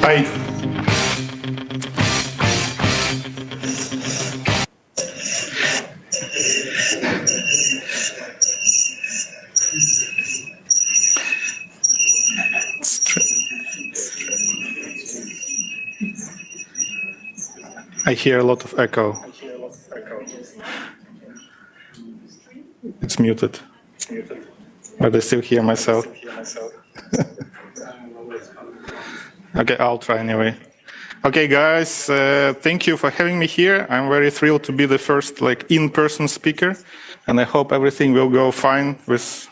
Hi. I hear a lot of echo. It's muted. But I still hear myself. Okay, I'll try anyway. Okay, guys, thank you for having me here. I'm very thrilled to be the first in-person speaker, and I hope everything will go fine with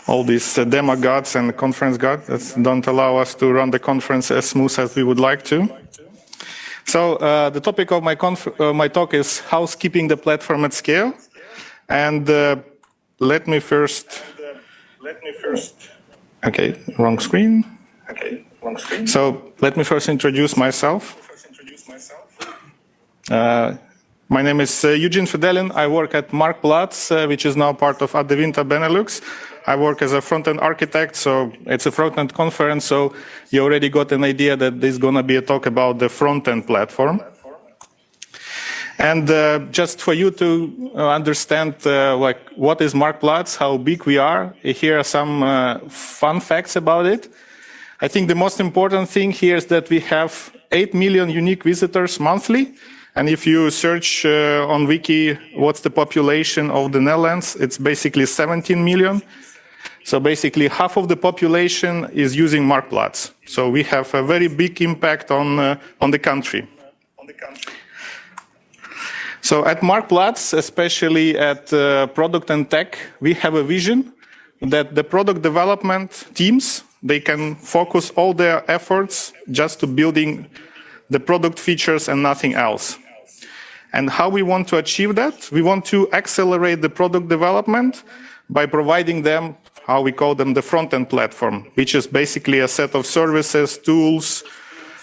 all these demo gods and conference gods that don't allow us to run the conference as smooth as we would like to. So the topic of my talk is housekeeping the platform at scale. And let me first. Okay, wrong screen. So let me first introduce myself. My name is Eugene Fidelin. I work at Marktplaats, which is now part of Adevinta Benelux. I work as a front-end architect, so it's a front-end conference, so you already got an idea that there's going to be a talk about the front-end platform. And just for you to understand what is Marktplaats, how big we are, here are some fun facts about it. I think the most important thing here is that we have 8 million unique visitors monthly. And if you search on Wiki, what's the population of the Netherlands, it's basically 17 million. So basically half of the population is using Marktplaats. So we have a very big impact on the country. So at Marktplaats, especially at product and tech, we have a vision that the product development teams, they can focus all their efforts just to building the product features and nothing else. And how we want to achieve that? We want to accelerate the product development by providing them, how we call them, the front-end platform, which is basically a set of services, tools,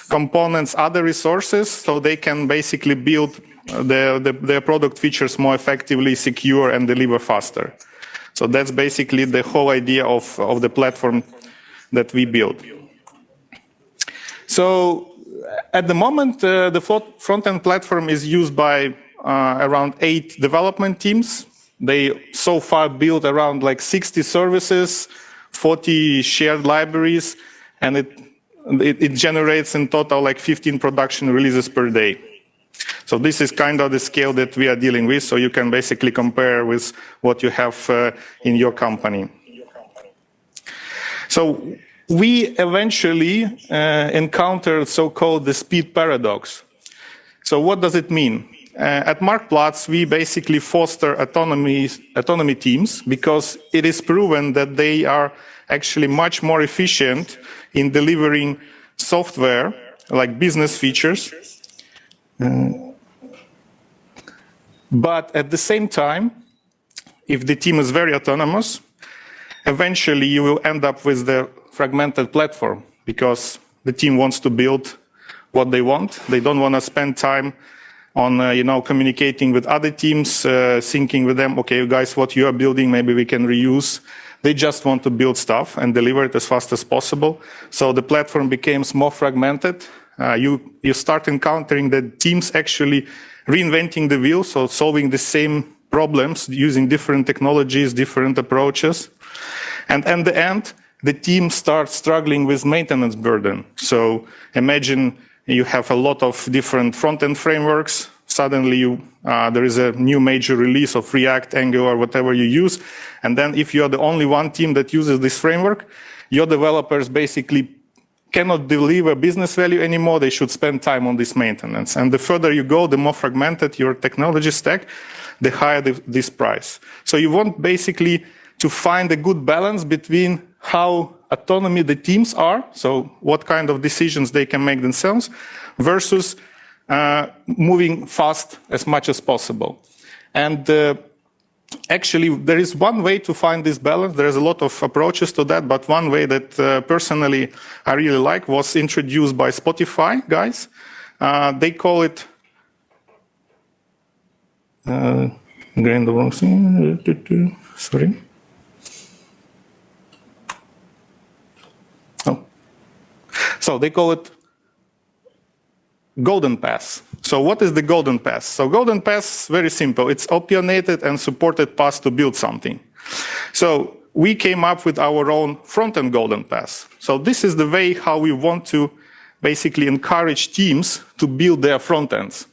components, other resources, so they can basically build their product features more effectively, secure, and deliver faster. So that's basically the whole idea of the platform that we build. So at the moment, the front-end platform is used by around 8 development teams. They so far built around 60 services, 40 shared libraries, and it generates in total 15 production releases per day. So this is kind of the scale that we are dealing with, so you can basically compare with what you have in your company. So we eventually encountered so-called the speed paradox. So what does it mean? At Marktplaats, we basically foster autonomy teams because it is proven that they are actually much more efficient in delivering software, like business features. But at the same time, if the team is very autonomous, eventually you will end up with the fragmented platform because the team wants to build what they want. They don't want to spend time on communicating with other teams, syncing with them. Okay, guys, what you are building, maybe we can reuse. They just want to build stuff and deliver it as fast as possible. So the platform becomes more fragmented. You start encountering the teams actually reinventing the wheel, so solving the same problems using different technologies, different approaches. And at the end, the team starts struggling with maintenance burden. So imagine you have a lot of different front-end frameworks. Suddenly there is a new major release of React, Angular, whatever you use. And then if you are the only one team that uses this framework, your developers basically cannot deliver business value anymore. They should spend time on this maintenance. And the further you go, the more fragmented your technology stack, the higher this price. So you want basically to find a good balance between how autonomy the teams are, so what kind of decisions they can make themselves, versus moving fast as much as possible. And actually, there is one way to find this balance. There is a lot of approaches to that, but one way that personally I really like was introduced by Spotify guys. They call it again the wrong thing. Sorry. Oh, so they call it golden path. So what is the golden path? So golden path, very simple. It's opinionated and supported path to build something. So we came up with our own front-end golden path. So this is the way how we want to basically encourage teams to build their front ends.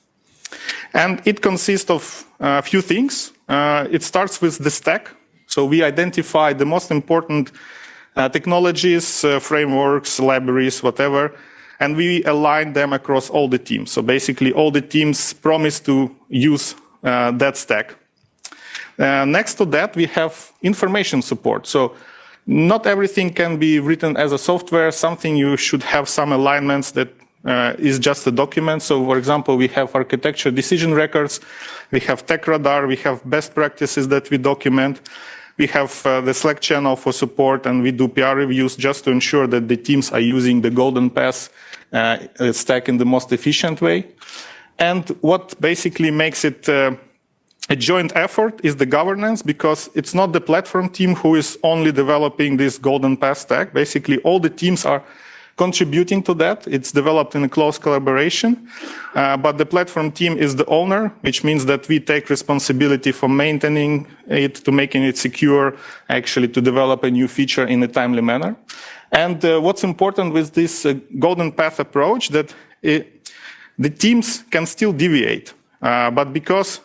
And it consists of a few things. It starts with the stack. So we identify the most important technologies, frameworks, libraries, whatever, and we align them across all the teams. So basically all the teams promise to use that stack. Next to that, we have information support. So not everything can be written as a software. Something you should have some alignments that is just a document. So for example, we have architecture decision records, we have tech radar, we have best practices that we document. We have the Slack channel for support, and we do PR reviews just to ensure that the teams are using the golden path stack in the most efficient way. And what basically makes it a joint effort is the governance, because it's not the platform team who is only developing this golden path stack. Basically, all the teams are contributing to that. It's developed in a close collaboration, but the platform team is the owner, which means that we take responsibility for maintaining it, to making it secure, actually to develop a new feature in a timely manner. And what's important with this golden path approach, that the teams can still deviate, but because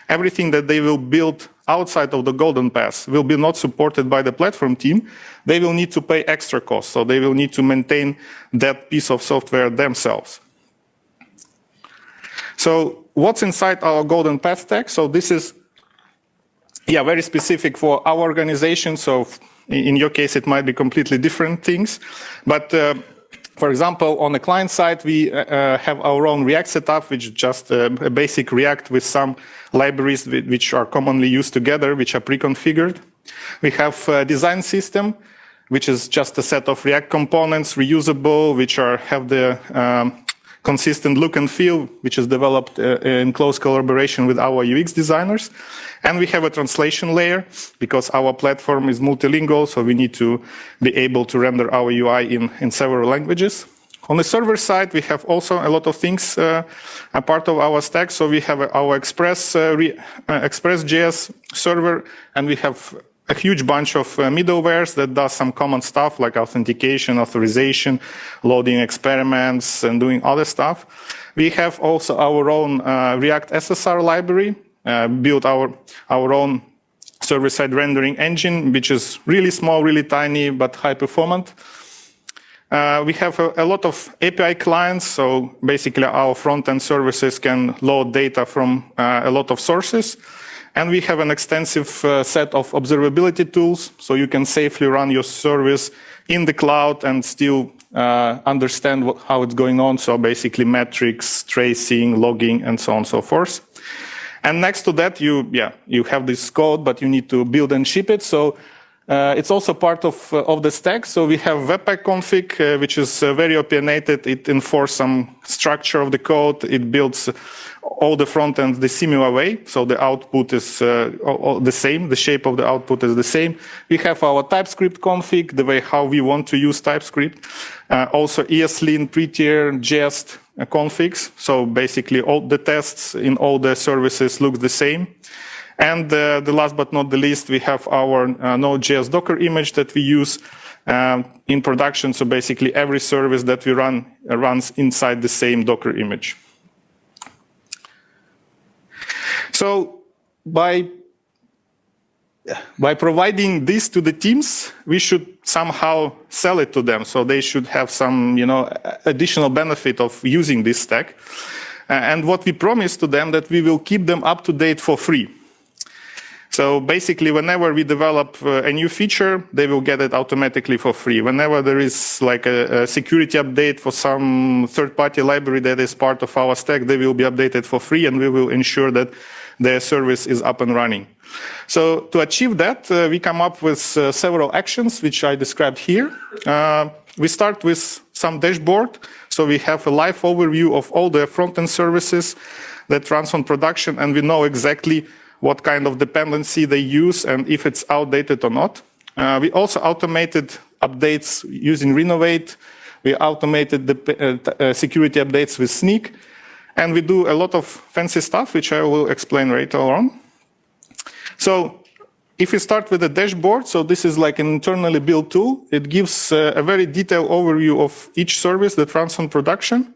everything that they will build outside of the golden path will be not supported by the platform team, they will need to pay extra costs. So they will need to maintain that piece of software themselves. So what's inside our golden path stack? So this is very specific for our organization. So in your case, it might be completely different things. But for example, on the client side, we have our own React setup, which is just a basic React with some libraries which are commonly used together, which are pre-configured. We have a design system, which is just a set of React components, reusable, which have the consistent look and feel, which is developed in close collaboration with our UX designers. And we have a translation layer, because our platform is multilingual, so we need to be able to render our UI in several languages. On the server side, we have also a lot of things a part of our stack. So we have our Express.js server, and we have a huge bunch of middlewares that does some common stuff like authentication, authorization, loading experiments, and doing other stuff. We have also our own React SSR library, built our own server-side rendering engine, which is really small, really tiny, but high performant. We have a lot of API clients, so basically our front-end services can load data from a lot of sources. And we have an extensive set of observability tools, so you can safely run your service in the cloud and still understand how it's going on. So basically metrics, tracing, logging, and so on and so forth. And next to that, you have this code, but you need to build and ship it. So it's also part of the stack. So we have Webpack config, which is very opinionated. It enforces some structure of the code. It builds all the front ends the similar way. So the output is the same. The shape of the output is the same. We have our TypeScript config, the way how we want to use TypeScript. Also ESLint, pre-tier, jest configs. So basically all the tests in all the services look the same. And the last but not the least, we have our Node.js Docker image that we use in production. So basically every service that we run runs inside the same Docker image. So by providing this to the teams, we should somehow sell it to them. So they should have some, additional benefit of using this stack. And what we promise to them, that we will keep them up to date for free. So basically, whenever we develop a new feature, they will get it automatically for free. Whenever there is like a security update for some third-party library that is part of our stack, they will be updated for free, and we will ensure that their service is up and running. So to achieve that, we come up with several actions, which I described here. We start with some dashboard. So we have a live overview of all the front-end services that runs on production, and we know exactly what kind of dependency they use and if it's outdated or not. We also automated updates using Renovate, We automated the security updates with Sneak. And we do a lot of fancy stuff, which I will explain later on. So if we start with the dashboard, so this is like an internally built tool. It gives a very detailed overview of each service that runs on production.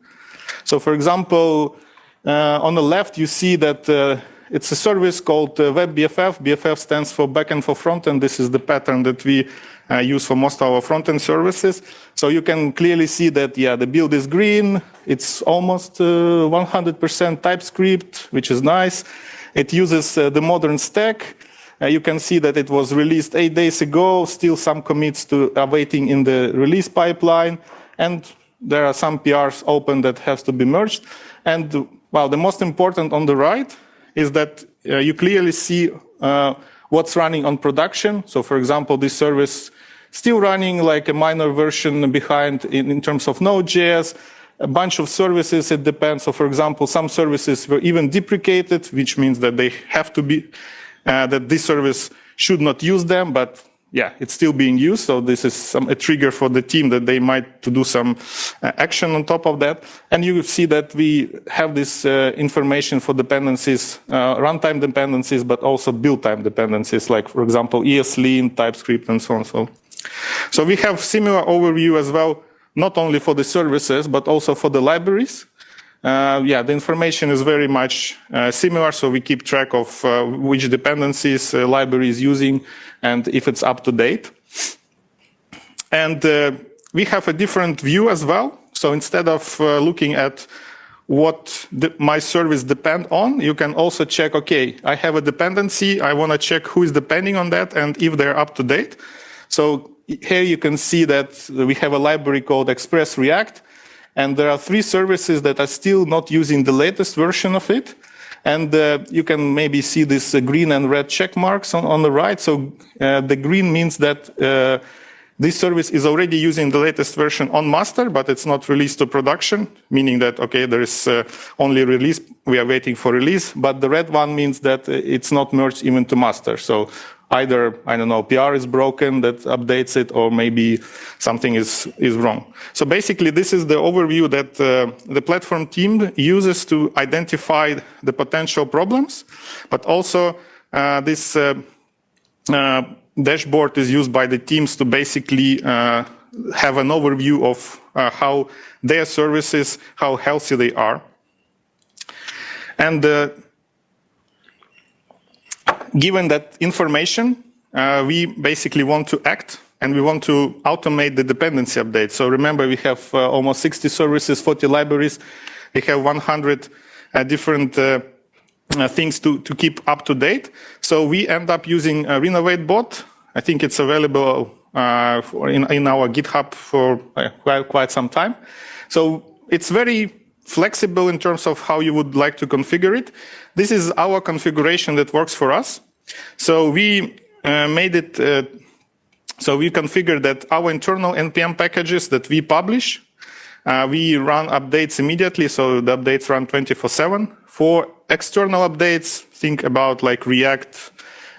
So for example, on the left, you see that it's a service called WebBFF. BFF stands for backend for frontend. This is the pattern that we use for most of our frontend services. So you can clearly see that, yeah, the build is green. It's almost 100% TypeScript, which is nice. It uses the modern stack. You can see that it was released 8 days ago, still some commits are waiting in the release pipeline, and there are some PRs open that has to be merged. And well, the most important on the right is that you clearly see what's running on production. So for example, this service still running like a minor version behind in terms of Node.js. A bunch of services, it depends. So for example, some services were even deprecated, which means that they have to be that this service should not use them, but yeah, it's still being used. So this is a trigger for the team that they might to do some action on top of that. And you see that we have this information for dependencies, runtime dependencies, but also build time dependencies, like for example, ESLint, TypeScript, and so on. So we have similar overview as well, not only for the services, but also for the libraries. The information is very much similar, so we keep track of which dependencies library is using and if it's up to date. And we have a different view as well. So instead of looking at what my service depend on, you can also check, okay, I have a dependency, I want to check who is depending on that and if they're up to date. So here you can see that we have a library called Express React. And there are 3 services that are still not using the latest version of it. And you can maybe see this green and red check marks on the right. So the green means that this service is already using the latest version on master, but it's not released to production, meaning that, okay, there is only release, we are waiting for release. But the red one means that it's not merged even to master. So either, I don't know, PR is broken that updates it, or maybe something is wrong. So basically, this is the overview that the platform team uses to identify the potential problems, but also this dashboard is used by the teams to basically have an overview of how their services, how healthy they are. And given that information, we basically want to act and we want to automate the dependency update. So remember, we have almost 60 services, 40 libraries. We have 100 different things to keep up to date. So we end up using a Renovate bot. I think it's available in our GitHub for quite some time. So it's very flexible in terms of how you would like to configure it. This is our configuration that works for us. So we made it, so we configured that our internal NPM packages that we publish, we run updates immediately, so the updates run 24/7. For external updates, think about like React,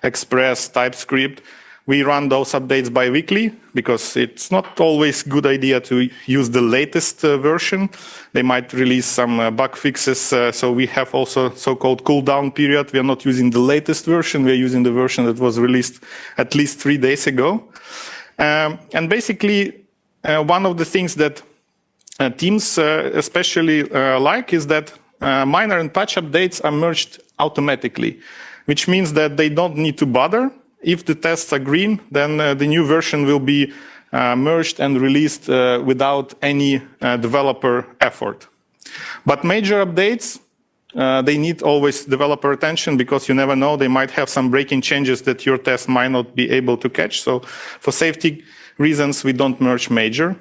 Express, TypeScript. We run those updates bi-weekly because it's not always a good idea to use the latest version. They might release some bug fixes. So we have also so-called cooldown period. We are not using the latest version. We are using the version that was released at least 3 days ago. And basically, one of the things that teams especially like is that minor and patch updates are merged automatically, which means that they don't need to bother. If the tests are green, then the new version will be merged and released without any developer effort. But major updates, they need always developer attention because you never know, they might have some breaking changes that your test might not be able to catch. So for safety reasons, we don't merge major.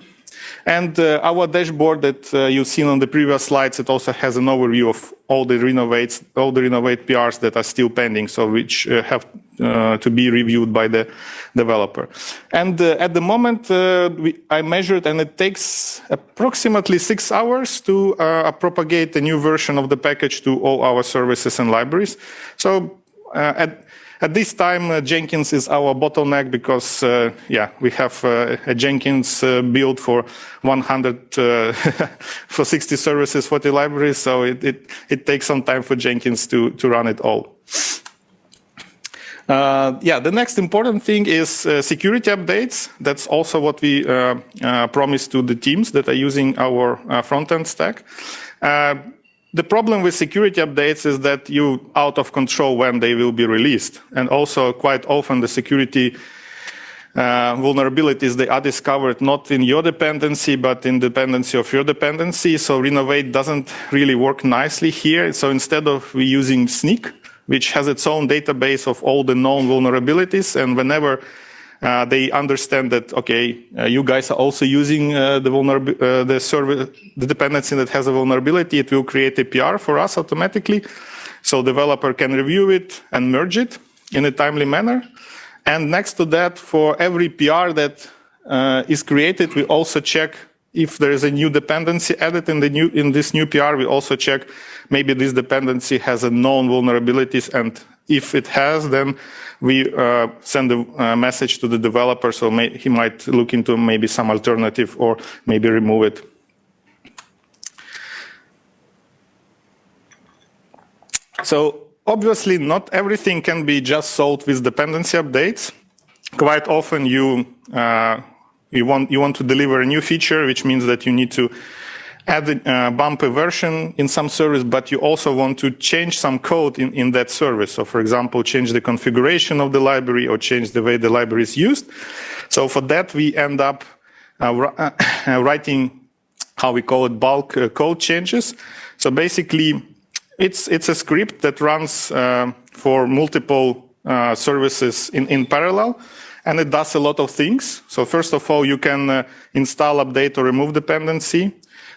And our dashboard that you've seen on the previous slides, it also has an overview of all the Renovate PRs that are still pending, so which have to be reviewed by the developer. And at the moment, I measured, and it takes approximately 6 hours to propagate a new version of the package to all our services and libraries. So at At this time, Jenkins is our bottleneck because, we have a Jenkins build for 100, for 60 services, 40 libraries, so it takes some time for Jenkins to run it all. The next important thing is security updates. That's also what we promise to the teams that are using our front-end stack. The problem with security updates is that you're out of control when they will be released. And also quite often the security vulnerabilities, they are discovered not in your dependency, but in dependency of your dependency. So Renovate doesn't really work nicely here. So instead of we using Sneak, which has its own database of all the known vulnerabilities, and whenever they understand that, okay, you guys are also using the dependency that has a vulnerability, it will create a PR for us automatically. So developer can review it and merge it in a timely manner. And next to that, for every PR that is created, we also check if there is a new dependency added in this new PR. We also check maybe this dependency has a known vulnerabilities, and if it has, then we send a message to the developer, so he might look into maybe some alternative or maybe remove it. So obviously not everything can be just solved with dependency updates. Quite often you want to deliver a new feature, which means that you need to add bump a version in some service, but you also want to change some code in that service. So for example, change the configuration of the library or change the way the library is used. So for that, we end up writing, how we call it, bulk code changes. So basically, it's a script that runs for multiple services in parallel. And it does a lot of things. So first of all, you can install, update, or remove dependency.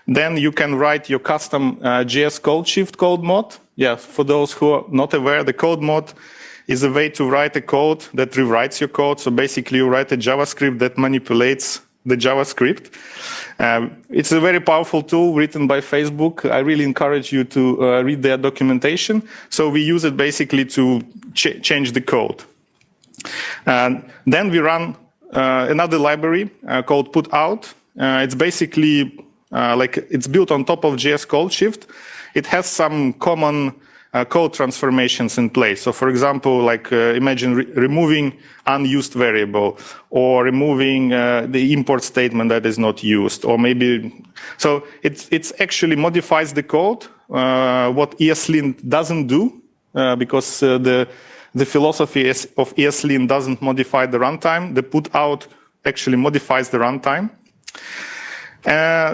Then you can write your custom JS code shift code mod. Yeah, for those who are not aware, the code mod is a way to write a code that rewrites your code. So basically, you write a JavaScript that manipulates the JavaScript. It's a very powerful tool written by Facebook. I really encourage you to read their documentation. So we use it basically to change the code. And then we run another library called putout. It's basically it's built on top of JS code shift. It has some common code transformations in place. So for example, imagine removing unused variable or removing the import statement that is not used, or maybe, so it's actually modifies the code, what ESLint doesn't do, because the philosophy of ESLint doesn't modify the runtime. The putout actually modifies the runtime.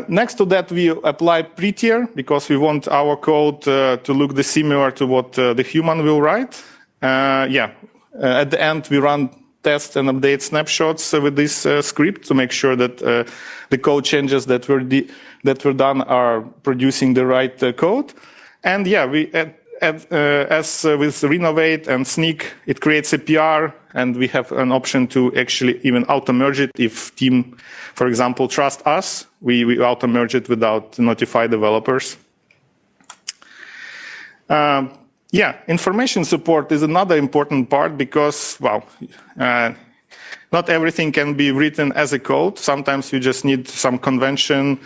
Next to that, we apply prettier because we want our code to look similar to what the human will write. At the end, we run test and update snapshots with this script to make sure that the code changes that were done are producing the right code. And we as with Renovate and Sneak, it creates a PR, and we have an option to actually even auto-merge it. If team, for example, trust us, we auto-merge it without notify developers. Information support is another important part because, not everything can be written as a code. Sometimes you just need some convention,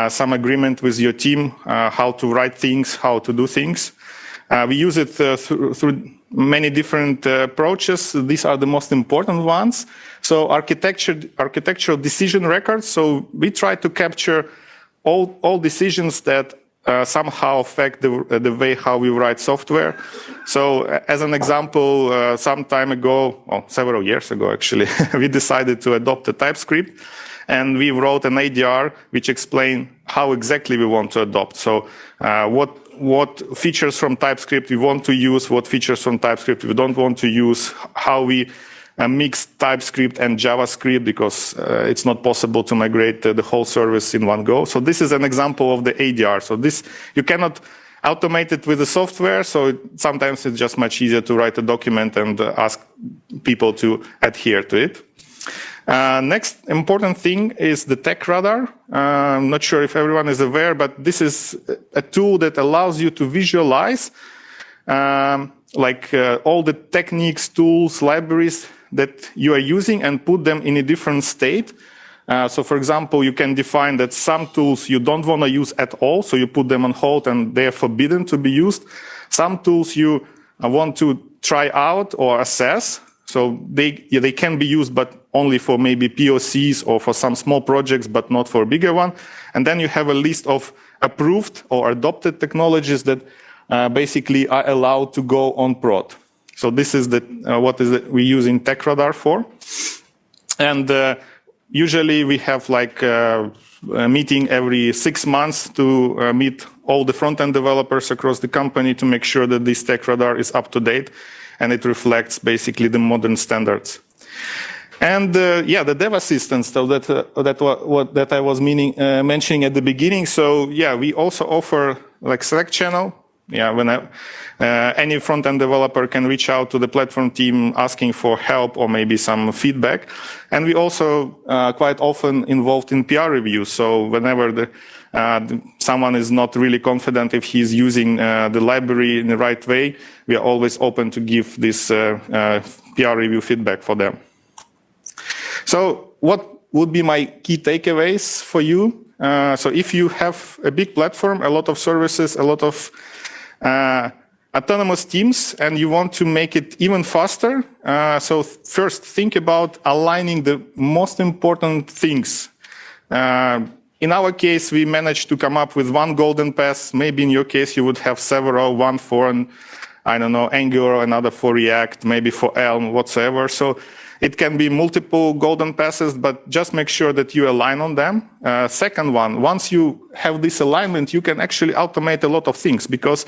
some agreement with your team, how to write things, how to do things. We use it through many different approaches. These are the most important ones. So architectural decision records. So we try to capture all decisions that somehow affect the way how we write software. So as an example, some time ago, several years ago actually, we decided to adopt a TypeScript, and we wrote an ADR which explained how exactly we want to adopt. So what features from TypeScript we want to use, what features from TypeScript we don't want to use, how we mix TypeScript and JavaScript, because it's not possible to migrate the whole service in one go. So this is an example of the ADR. So this, you cannot automate it with the software, so sometimes it's just much easier to write a document and ask people to adhere to it. Next important thing is the tech radar. I'm not sure if everyone is aware, but this is a tool that allows you to visualize all the techniques, tools, libraries that you are using and put them in a different state. So for example, you can define that some tools you don't want to use at all, so you put them on hold and they are forbidden to be used. Some tools you want to try out or assess, so they can be used, but only for maybe POCs or for some small projects, but not for a bigger one. And then you have a list of approved or adopted technologies that basically are allowed to go on prod. So this is what we use in TechRadar for. And usually we have a meeting every 6 months to meet all the front-end developers across the company to make sure that this TechRadar is up to date and it reflects basically the modern standards. And the dev assistance, so that I was mentioning at the beginning. So we also offer Slack channel. When any front-end developer can reach out to the platform team asking for help or maybe some feedback. And we also quite often involved in PR reviews. So whenever someone is not really confident if he's using the library in the right way, we are always open to give this PR review feedback for them. So what would be my key takeaways for you? So if you have a big platform, a lot of services, a lot of autonomous teams, and you want to make it even faster, so first think about aligning the most important things. In our case, we managed to come up with one golden pass. Maybe in your case, you would have several, one for, Angular, another for React, maybe for Elm, whatsoever. So it can be multiple golden passes, but just make sure that you align on them. Second one, once you have this alignment, you can actually automate a lot of things because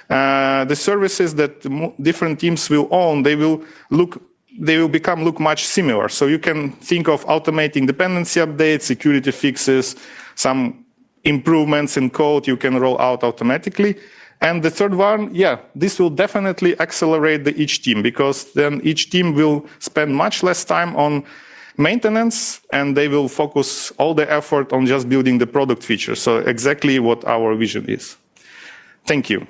the services that different teams will own, they will look much similar. So you can think of automating dependency updates, security fixes, some improvements in code you can roll out automatically. And the third one, this will definitely accelerate each team because then each team will spend much less time on maintenance and they will focus all their effort on just building the product features. So exactly what our vision is. Thank you.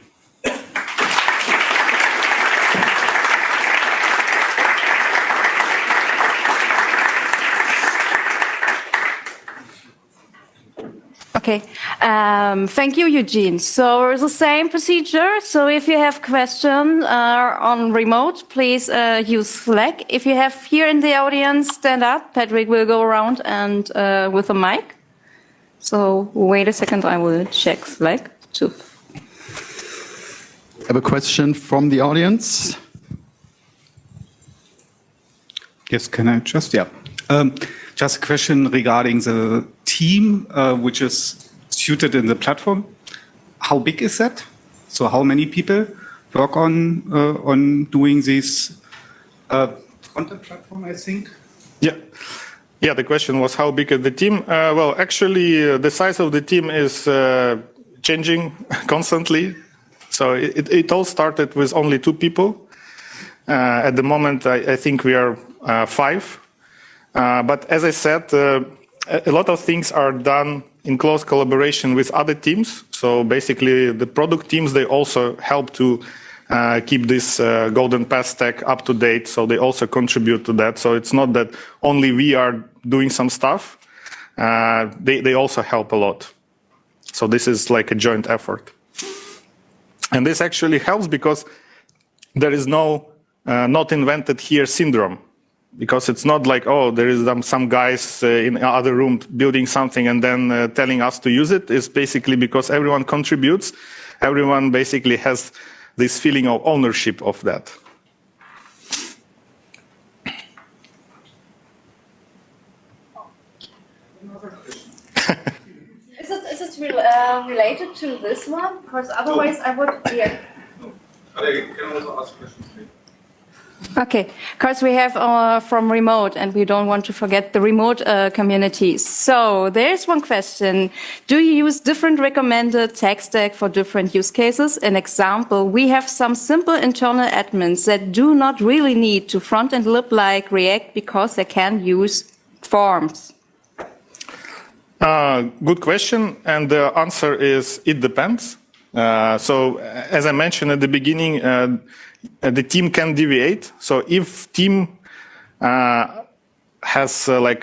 Okay, thank you, Eugene. So the same procedure. So if you have questions on remote, please use Slack. If you have here in the audience, stand up. Patrick will go around and with a mic. So wait a second, I will check Slack too. I have a question from the audience. Yes, can I just? Yeah. Just a question regarding the team, which is suited in the platform. How big is that? So how many people work on doing this content platform, I think? Yeah, the question was how big is the team? Well, actually, the size of the team is changing constantly. So it all started with only 2 people. At the moment, I think we are 5. But as I said, a lot of things are done in close collaboration with other teams. So basically, the product teams, they also help to keep this golden pass stack up to date. So they also contribute to that. So it's not that only we are doing some stuff. They also help a lot. So this is like a joint effort. And this actually helps because there is no not invented here syndrome. Because it's not like, oh, there is some guys in another room building something and then telling us to use it. It's basically because everyone contributes. Everyone basically has this feeling of ownership of that. Is it related to this one? Because otherwise I would, yeah. You can also ask questions, please. Okay, because we have from remote and we don't want to forget the remote communities. So there's one question. Do you use different recommended tech stack for different use cases? An example, we have some simple internal admins that do not really need to front and lib like React because they can use forms. Good question. And the answer is it depends. So as I mentioned at the beginning, the team can deviate. So if team has made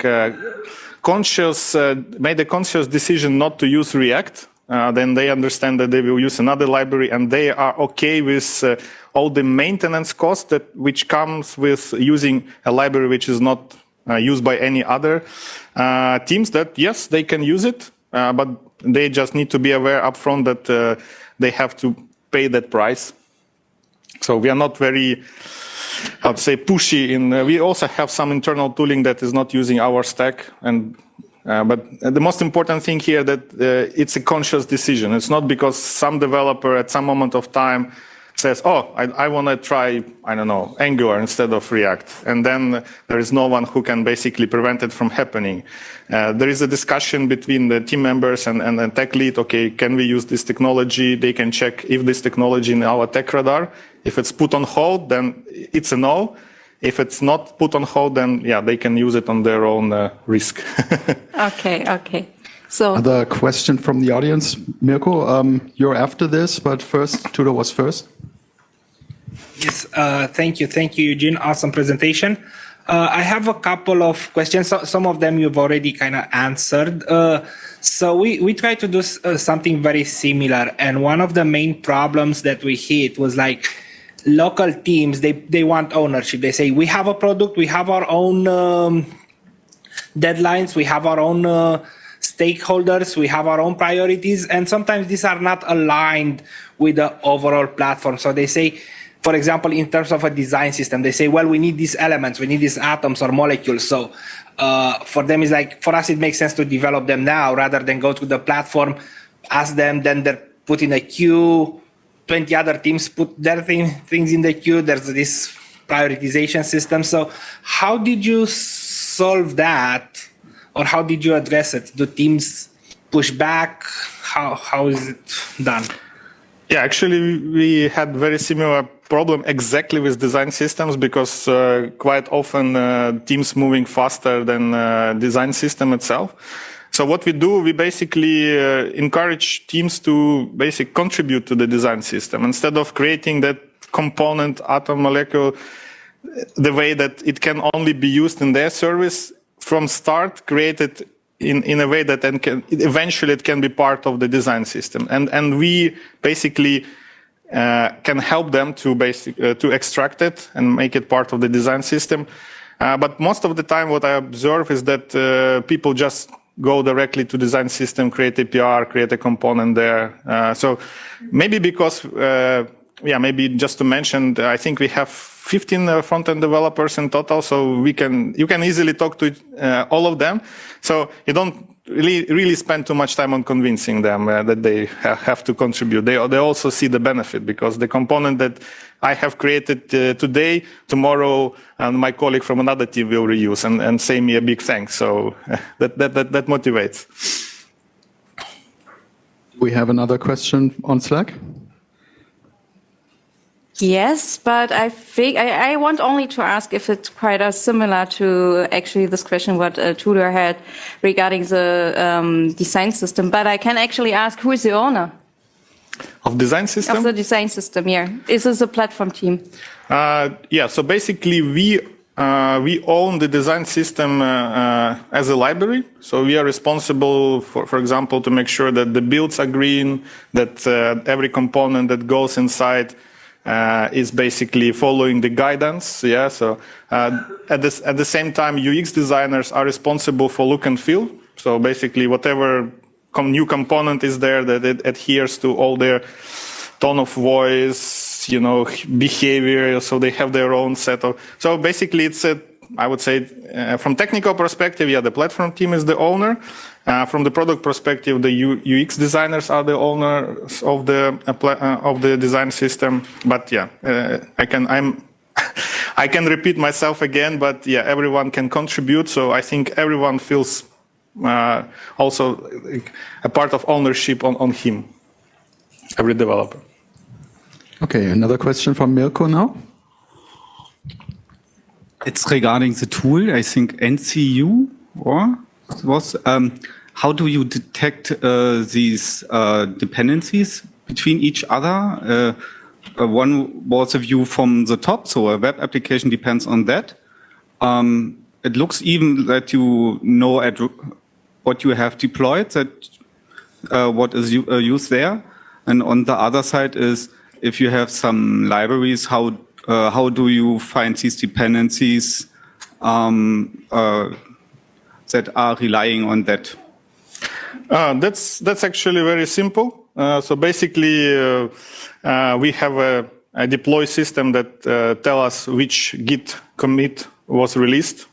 a conscious decision not to use React, then they understand that they will use another library, and they are okay with all the maintenance cost which comes with using a library which is not used by any other teams. That yes, they can use it, but they just need to be aware upfront that they have to pay that price. So we are not very, I would say, pushy. We also have some internal tooling that is not using our stack, but the most important thing here that it's a conscious decision. It's not because some developer at some moment of time says, "Oh, I want to try, I don't know, Angular instead of React," and then there is no one who can basically prevent it from happening. There is a discussion between the team members and the tech lead. Okay, can we use this technology? They can check if this technology in our tech radar. If it's put on hold, then it's a no. If it's not put on hold, then yeah, they can use it on their own risk. Okay. So Another question from the audience. Mirko, you're after this, but first, Tudor was first. Yes, thank you, Eugene. Awesome presentation. I have a couple of questions. Some of them you've already kind of answered. So we try to do something very similar, and one of the main problems that we hit was like local teams. They want ownership. They say we have a product, we have our own deadlines, we have our own stakeholders, we have our own priorities, and sometimes these are not aligned with the overall platform. So they say, for example, in terms of a design system, they say, well, we need these elements, we need these atoms or molecules. So for them, it's like, for us, it makes sense to develop them now rather than go to the platform, ask them, then they're put in a queue, 20 other teams put their things in the queue. There's this prioritization system. So how did you solve that? Or how did you address it? Do teams push back? How is it done? Yeah, actually, we had very similar problem exactly with design systems, because quite often teams moving faster than design system itself. So what we do, we basically encourage teams to basically contribute to the design system instead of creating that component atom molecule the way that it can only be used in their service. From start, create it in a way that then eventually it can be part of the design system, and we basically can help them to extract it and make it part of the design system. But most of the time, what I observe is that people just go directly to design system, create APR, create a component there. So maybe because maybe just to mention, I think we have 15 front-end developers in total, so you can easily talk to all of them. So you don't really spend too much time on convincing them that they have to contribute. They also see the benefit, because the component that I have created today, tomorrow, and my colleague from another team will reuse and say me a big thanks. So that motivates. We have another question on Slack. yes, but I think I want only to ask if it's quite similar to actually this question what Tudor had regarding the design system. But I can actually ask, who is the owner Of design system? of the design system? Yeah, is this a platform team? So basically we own the design system as a library. So we are responsible, for example, to make sure that the builds are green, that every component that goes inside is basically following the guidance. Yeah. So at the same time, UX designers are responsible for look and feel. So basically, whatever new component is there, that it adheres to all their tone of voice, behavior. So they have their own set of. So basically, I would say, from technical perspective, the platform team is the owner. From the product perspective, the UX designers are the owners of the design system. But I can repeat myself again. But everyone can contribute. So I think everyone feels also a part of ownership on him. Every developer. Okay, another question from Mirko now. It's regarding the tool, I think NCU, or was how do you detect these dependencies between each other. One was a view from the top, so a web application depends on that. It looks even that you know what you have deployed, that what is used there. And on the other side is if you have some libraries, how do you find these dependencies that are relying on that? That's actually very simple. So basically, we have a deploy system that tell us which Git commit was released.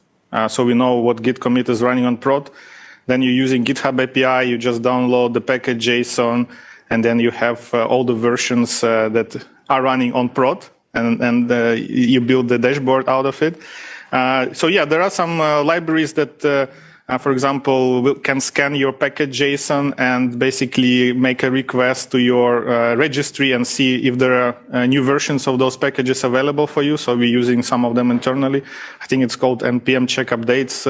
So we know what Git commit is running on prod. Then you're using GitHub API, you just download the package JSON, and then you have all the versions that are running on prod, and you build the dashboard out of it. So yeah, there are some libraries that, for example, can scan your package JSON and basically make a request to your registry and see if there are new versions of those packages available for you. So we're using some of them internally. I think it's called npm check updates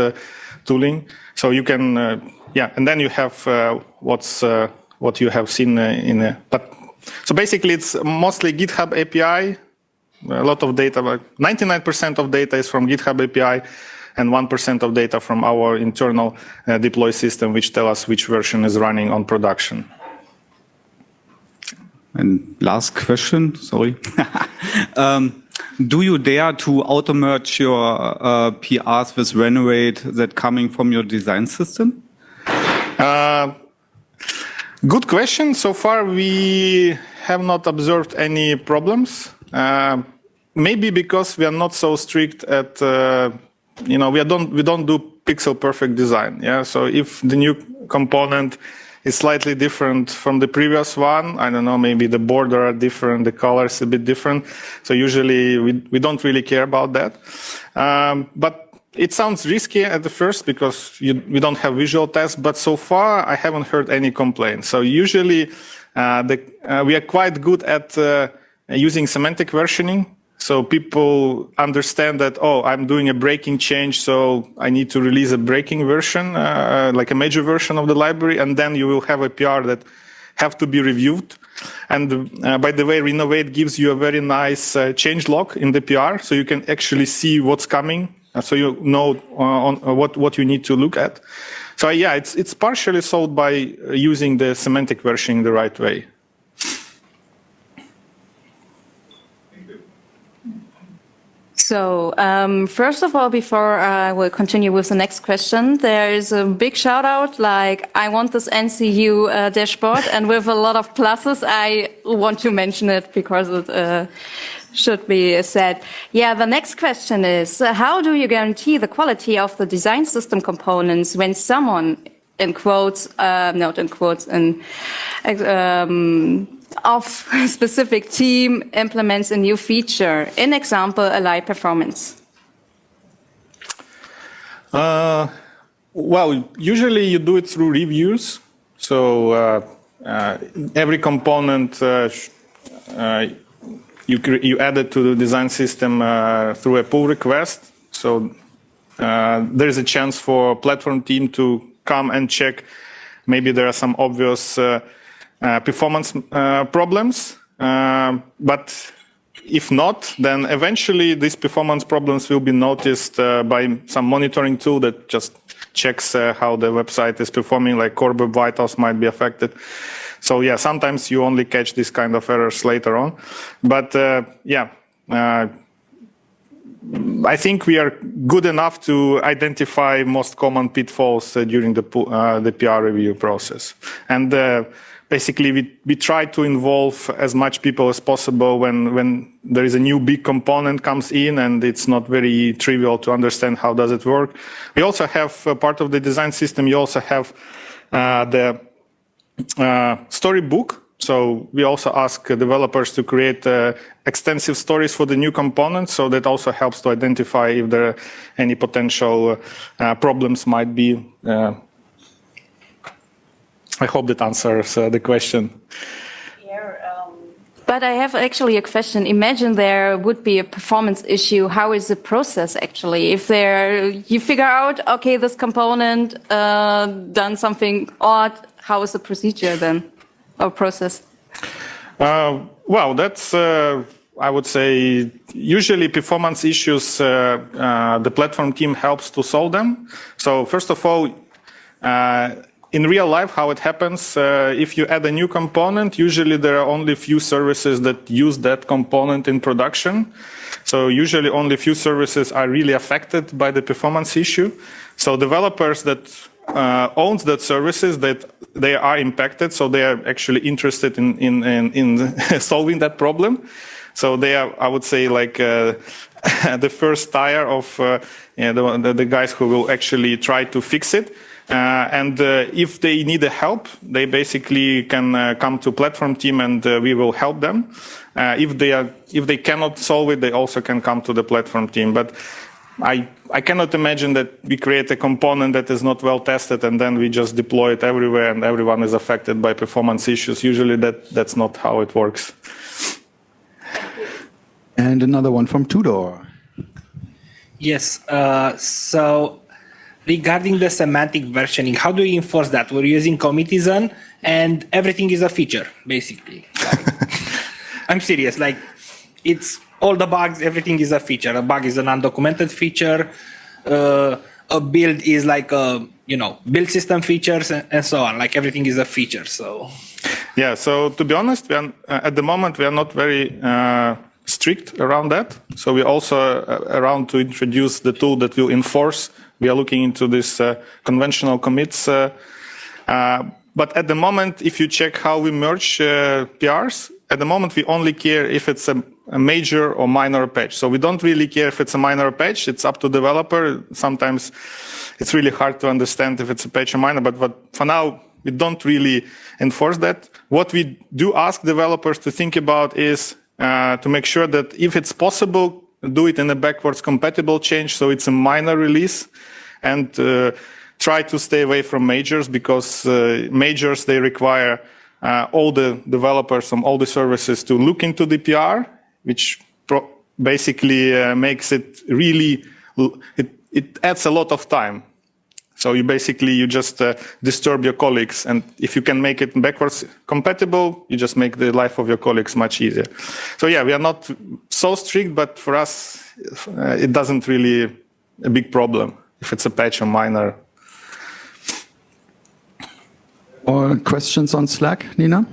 tooling. So you can, and then you have what you have seen but so basically it's mostly GitHub API. A lot of data, like 99% of data is from GitHub API, and 1% of data from our internal deploy system, which tell us which version is running on production. And last question, sorry. Do you dare to auto-merge your PRs with Renovate that coming from your design system? Good question. So far, we have not observed any problems. Maybe because we are not so strict at, we don't do pixel perfect design. Yeah. So if the new component is slightly different from the previous one, I don't know, maybe the border are different, the color is a bit different. So usually we don't really care about that. But it sounds risky at the first because we don't have visual tests. But so far, I haven't heard any complaints. So usually we are quite good at using semantic versioning. So people understand that, I'm doing a breaking change, so I need to release a breaking version, like a major version of the library, and then you will have a PR that have to be reviewed. And by the way, Renovate gives you a very nice change log in the PR, so you can actually see what's coming, so you know what you need to look at. So yeah, it's partially solved by using the semantic versioning the right way. So first of all, before I will continue with the next question, there is a big shout out, like I want this NCU dashboard, and with a lot of pluses, I want to mention it because it should be said. Yeah, the next question is, how do you guarantee the quality of the design system components when someone, in quotes, not in quotes, of a specific team implements a new feature, in example, a live performance? Well, usually you do it through reviews. So every component you add it to the design system through a pull request. So there is a chance for platform team to come and check. Maybe there are some obvious performance problems, but if not, then eventually these performance problems will be noticed by some monitoring tool that just checks how the website is performing, like Core Web Vitals might be affected. So yeah, sometimes you only catch these kind of errors later on. But I think we are good enough to identify most common pitfalls during the PR review process. And basically, we try to involve as much people as possible when there is a new big component comes in and it's not very trivial to understand how does it work. We also have part of the design system, you also have the storybook. So we also ask developers to create extensive stories for the new components. So that also helps to identify if there are any potential problems might be. I hope that answers the question. But I have actually a question. Imagine there would be a performance issue. How is the process actually? If you figure out, okay, this component done something odd, how is the procedure then, or process? Well, that's, I would say, usually performance issues, the platform team helps to solve them. So first of all, in real life, how it happens, if you add a new component, usually there are only few services that use that component in production. So usually only few services are really affected by the performance issue. So developers that owns that services, that they are impacted, so they are actually interested in solving that problem. So they are, I would say, like the first tier of the guys who will actually try to fix it. And if they need help, they basically can come to platform team and we will help them. If they cannot solve it, they also can come to the platform team. But I cannot imagine that we create a component that is not well tested and then we just deploy it everywhere and everyone is affected by performance issues. Usually that's not how it works. And another one from Tudor. Yes. So regarding the semantic versioning, how do you enforce that? We're using commitizn and everything is a feature, basically. I'm serious. Like, it's all the bugs, everything is a feature. A bug is an undocumented feature. A build is like build system features and so on. Like, everything is a feature. So yeah. So to be honest, at the moment we are not very strict around that. So we're also around to introduce the tool that will enforce. We are looking into this conventional commits. But at the moment, if you check how we merge PRs, at the moment we only care if it's a major or minor patch. So we don't really care if it's a minor patch. It's up to developer. Sometimes it's really hard to understand if it's a patch or minor, but for now, we don't really enforce that. What we do ask developers to think about is to make sure that if it's possible, do it in a backwards compatible change. So it's a minor release and try to stay away from majors because majors, they require all the developers from all the services to look into the PR, which basically makes it really, it adds a lot of time. So you just disturb your colleagues. And if you can make it backwards compatible, you just make the life of your colleagues much easier. So yeah, we are not so strict, but for us, it doesn't really a big problem if it's a patch or minor. Or questions on Slack, Nina?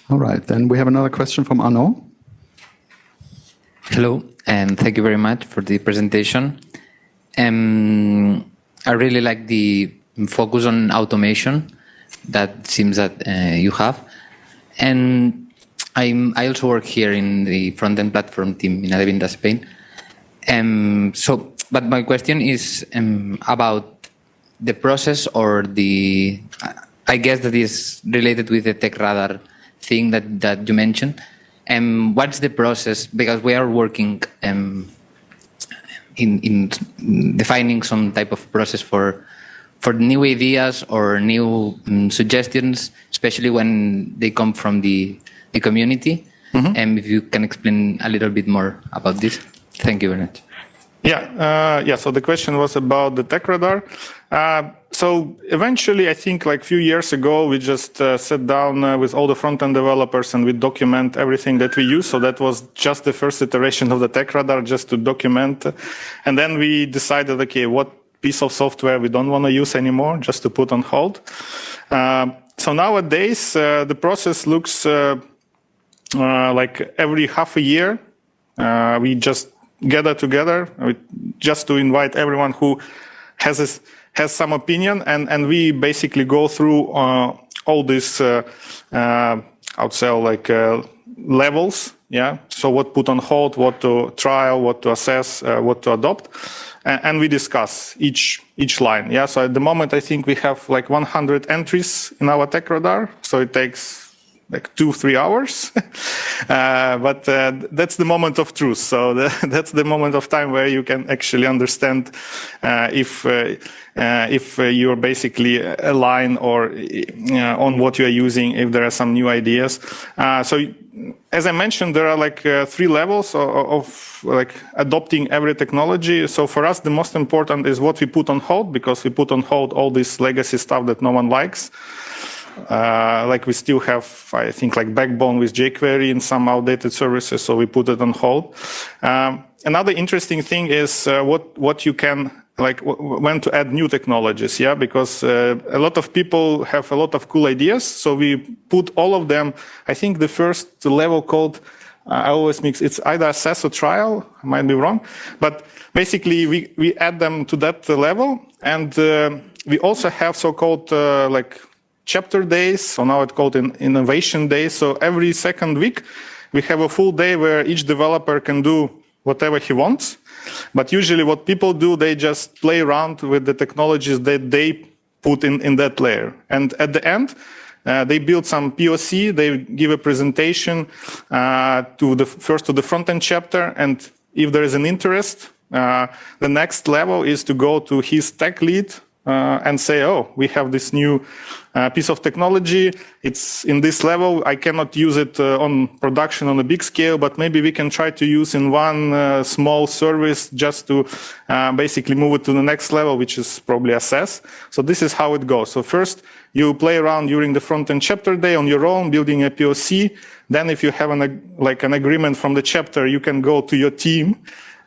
All right, then we have another question from Arnaud. Hello, and thank you very much for the presentation. I really like the focus on automation that seems that you have. And I also work here in the front-end platform team in Adevinta, Spain. But my question is about the process or I guess that is related with the tech radar thing that you mentioned. What's the process? Because we are working in defining some type of process for new ideas or new suggestions, especially when they come from the community. And if you can explain a little bit more about this. Thank you very much. Yeah. So the question was about the tech radar. So eventually, I think like a few years ago, we just sat down with all the front-end developers and we document everything that we use. So that was just the first iteration of the tech radar, just to document. And then we decided, okay, what piece of software we don't want to use anymore, just to put on hold. So nowadays, the process looks like every half a year, we just gather together just to invite everyone who has some opinion, and we basically go through all these, I would say, like levels. Yeah. So what put on hold, what to trial, what to assess, what to adopt, and we discuss each line. Yeah. So at the moment, I think we have like 100 entries in our tech radar. So it takes like 2-3 hours, but that's the moment of truth. So that's the moment of time where you can actually understand if you're basically aligned or on what you are using, if there are some new ideas. So as I mentioned, there are like 3 levels of like adopting every technology. So for us, the most important is what we put on hold, because we put on hold all this legacy stuff that no one likes. Like we still have, I think, like backbone with jQuery in some outdated services, so we put it on hold. Another interesting thing is what you can, like when to add new technologies, yeah, because a lot of people have a lot of cool ideas, so we put all of them. I think the first level called, I always mix, it's either assess or trial, I might be wrong, but basically we add them to that level, and we also have so-called like chapter days, so now it's called innovation days. So every second week we have a full day where each developer can do whatever he wants. But usually what people do, they just play around with the technologies that they put in that layer. And at the end, they build some POC, they give a presentation to the front-end chapter, and if there is an interest, the next level is to go to his tech lead and say, oh, we have this new piece of technology. It's in this level. I cannot use it on production on a big scale, but maybe we can try to use in one small service just to basically move it to the next level, which is probably assess. So this is how it goes. So first, you play around during the front-end chapter day on your own, building a POC. Then if you have an agreement from the chapter, you can go to your team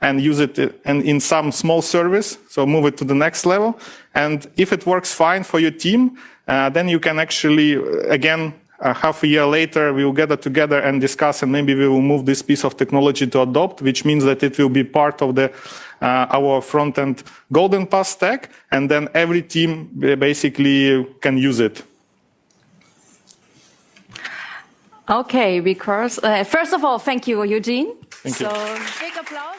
and use it in some small service, so move it to the next level. And if it works fine for your team, then you can actually, again, half a year later, we will gather together and discuss, and maybe we will move this piece of technology to adopt, which means that it will be part of our front-end Golden Pass stack, and then every team basically can use it. Okay, because first of all, thank you, Eugene. Thank you. So big applause.